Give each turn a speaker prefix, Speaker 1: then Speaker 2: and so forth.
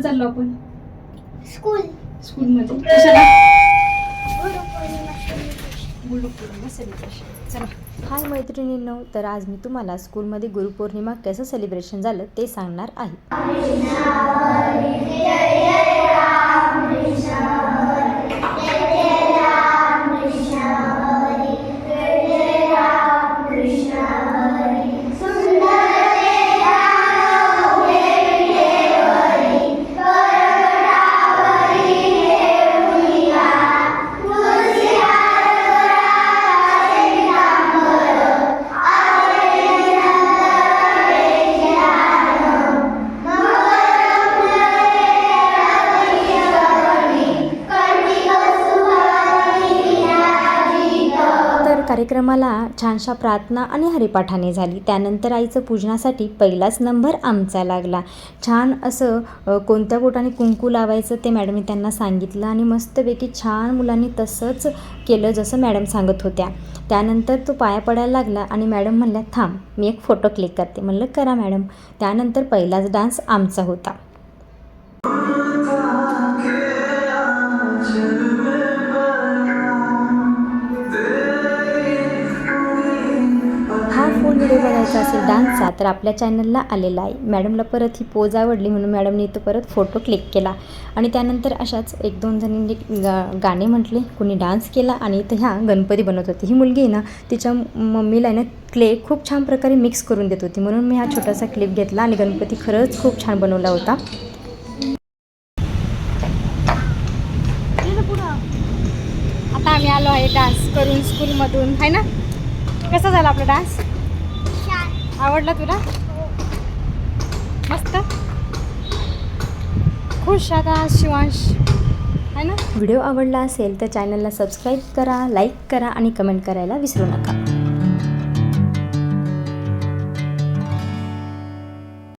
Speaker 1: चाललो आपण?
Speaker 2: स्कूलमध्ये.
Speaker 1: कशाला?
Speaker 2: गुरुपौर्णिमा सेलिब्रेशन. चला.
Speaker 3: हाय मैत्रिणींनो, तर आज मी तुम्हाला स्कूलमध्ये गुरुपौर्णिमा कसं सेलिब्रेशन झालं ते सांगणार आहे. कार्यक्रमाला छानशा प्रार्थना आणि हरिपाठाने झाली. त्यानंतर आईचं पूजनासाठी पहिलाच नंबर आमचा लागला. छान असं कोणत्या बोटाने कुंकू लावायचं ते मॅडमने त्यांना सांगितलं आणि मस्तपैकी छान मुलांनी तसंच केलं जसं मॅडम सांगत होत्या. त्यानंतर तो पाया पडायला लागला आणि मॅडम म्हणल्या, थांब मी एक फोटो क्लिक करते. म्हणलं करा मॅडम. त्यानंतर पहिलाच डान्स आमचा होता. फुल व्हिडिओ बघायचा असेल डान्सचा तर आपल्या चॅनलला आलेला आहे. मॅडमला परत ही पोज आवडली म्हणून मॅडमने इथं परत फोटो क्लिक केला आणि त्यानंतर अशाच एक दोन जणींनी गाणे म्हटले, कुणी डान्स केला आणि इथं ह्या गणपती बनवत होती. ही मुलगी आहे ना, तिच्या मम्मीला ना क्ले खूप छान प्रकारे मिक्स करून देत होती, म्हणून मी हा छोटासा क्लिप घेतला आणि गणपती खरंच खूप छान बनवला होता.
Speaker 2: आता आम्ही आलो आहे डान्स करून स्कूलमधून, आहे ना. कसा झाला आपला डान्स? आवडला तुला? मस्त. खुश आता शिवांश, आहे ना.
Speaker 3: व्हिडिओ आवडला असेल तर चॅनलला सबस्क्राईब करा, लाईक करा आणि कमेंट करायला विसरू नका.